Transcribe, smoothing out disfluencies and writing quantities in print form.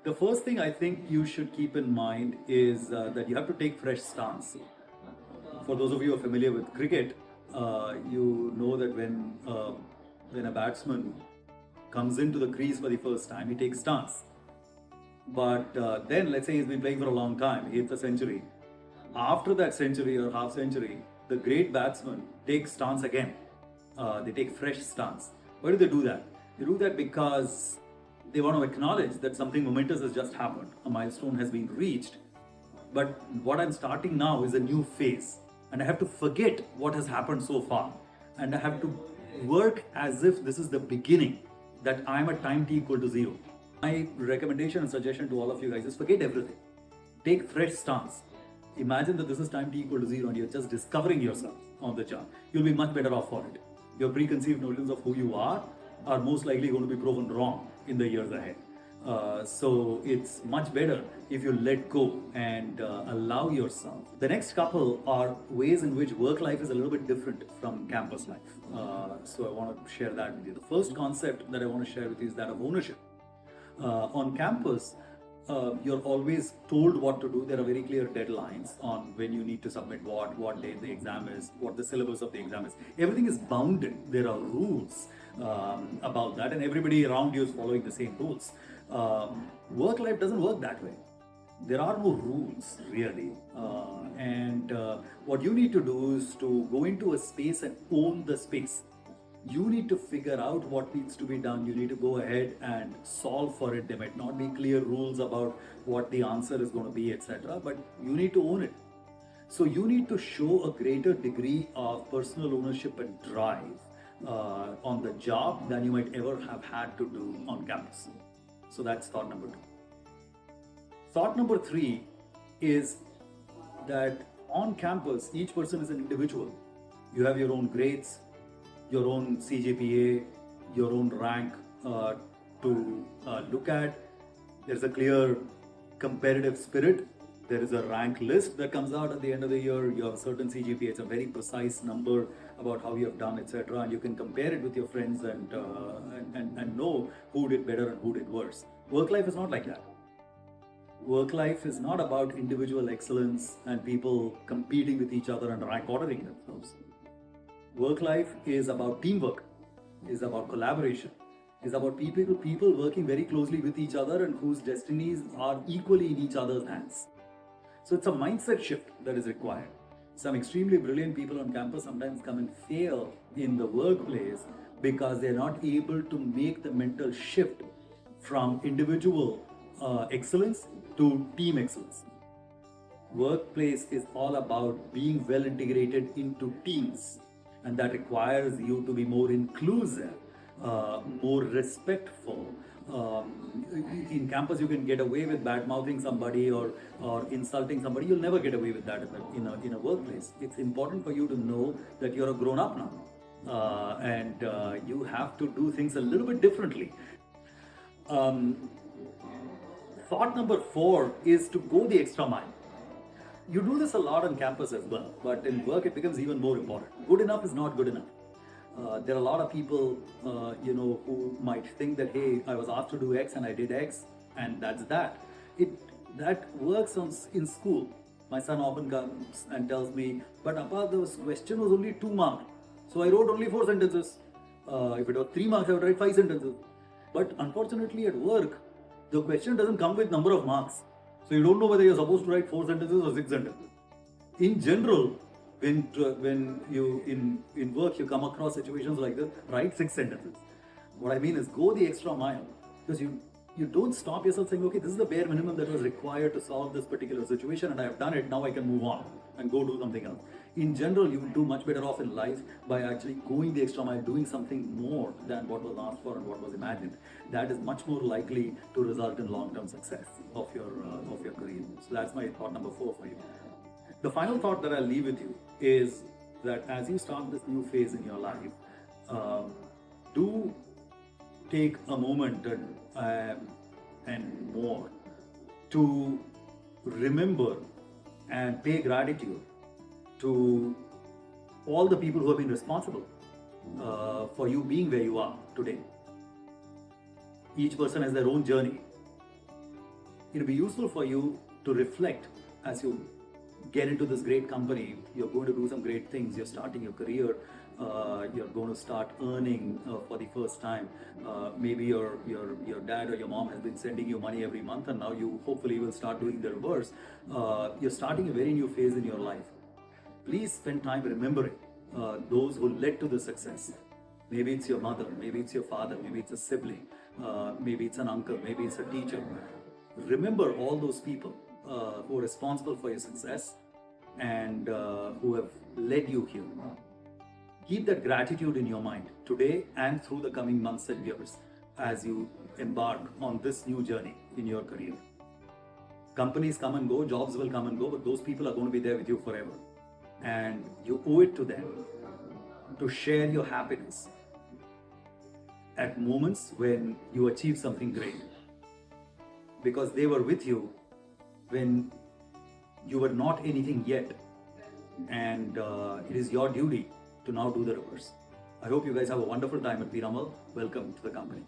The first thing I think you should keep in mind is that you have to take fresh stance. For those of you who are familiar with cricket, you know that when a batsman comes into the crease for the first time, he takes stance. But then, let's say he's been playing for a long time, he hits a century. After that century or half century, the great batsman takes stance again. They take fresh stance. Why do they do that? They do that because they want to acknowledge that something momentous has just happened. A milestone has been reached. But what I'm starting now is a new phase. And I have to forget what has happened so far. And I have to work as if this is the beginning, that I'm at time t equal to 0. My recommendation and suggestion to all of you guys is forget everything. Take fresh stance. Imagine that this is time t equal to 0 and you're just discovering yourself on the job. You'll be much better off for it. Your preconceived notions of who you are most likely going to be proven wrong in the years ahead. So it's much better if you let go and allow yourself. The next couple are ways in which work life is a little bit different from campus life. So I want to share that with you. The first concept that I want to share with you is that of ownership. On campus, you're always told what to do. There are very clear deadlines on when you need to submit what day the exam is, what the syllabus of the exam is. Everything is bounded. There are rules about that, and everybody around you is following the same rules. Work life doesn't work that way. There are no rules really, and what you need to do is to go into a space and own the space. You need to figure out what needs to be done. You need to go ahead and solve for it. There might not be clear rules about what the answer is going to be, etc., but you need to own it. So you need to show a greater degree of personal ownership and drive on the job than you might ever have had to do on campus. So that's thought number 2. Thought number 3 is that on campus, each person is an individual. You have your own grades, your own CGPA, your own rank to look at. There's a clear competitive spirit. There is a rank list that comes out at the end of the year. You have a certain CGPA. It's a very precise number about how you have done, etc. And you can compare it with your friends and know who did better and who did worse. Work life is not like that. Work life is not about individual excellence and people competing with each other and rank ordering themselves. Work life is about teamwork, is about collaboration, is about people working very closely with each other and whose destinies are equally in each other's hands. So it's a mindset shift that is required. Some extremely brilliant people on campus sometimes come and fail in the workplace because they're not able to make the mental shift from individual excellence to team excellence. Workplace is all about being well integrated into teams. And that requires you to be more inclusive, more respectful. In campus, you can get away with bad-mouthing somebody or insulting somebody. You'll never get away with that in a workplace. It's important for you to know that you're a grown-up now. And you have to do things a little bit differently. Thought number 4 is to go the extra mile. You do this a lot on campus as well, but in work it becomes even more important. Good enough is not good enough. There are a lot of people, who might think that, hey, I was asked to do X and I did X, and that's that. That works in school. My son often comes and tells me, but Appa, the question was only 2 marks, so I wrote only 4 sentences. If it was 3 marks, I would write 5 sentences. But unfortunately, at work, the question doesn't come with number of marks. So you don't know whether you're supposed to write 4 sentences or 6 sentences. In general, when you in work you come across situations like this, write 6 sentences. What I mean is go the extra mile, because you don't stop yourself saying, okay, this is the bare minimum that was required to solve this particular situation and I have done it, now I can move on and go do something else. In general, you will do much better off in life by actually going the extra mile, doing something more than what was asked for and what was imagined. That is much more likely to result in long-term success of your career. So that's my thought number 4 for you. The final thought that I'll leave with you is that as you start this new phase in your life, do take a moment and more to remember and pay gratitude to all the people who have been responsible for you being where you are today. Each person has their own journey. it'll be useful for you to reflect as you get into this great company. You're going to do some great things. You're starting your career. You're going to start earning for the first time. Maybe your dad or your mom has been sending you money every month, and now you hopefully will start doing the reverse. You're starting a very new phase in your life. Please spend time remembering those who led to the success. Maybe it's your mother, maybe it's your father, maybe it's a sibling, maybe it's an uncle, maybe it's a teacher. Remember all those people who are responsible for your success and who have led you here. Keep that gratitude in your mind today and through the coming months and years as you embark on this new journey in your career. Companies come and go, jobs will come and go, but those people are going to be there with you forever. And you owe it to them to share your happiness at moments when you achieve something great. Because they were with you when you were not anything yet. And it is your duty to now do the reverse. I hope you guys have a wonderful time at Piramal. Welcome to the company.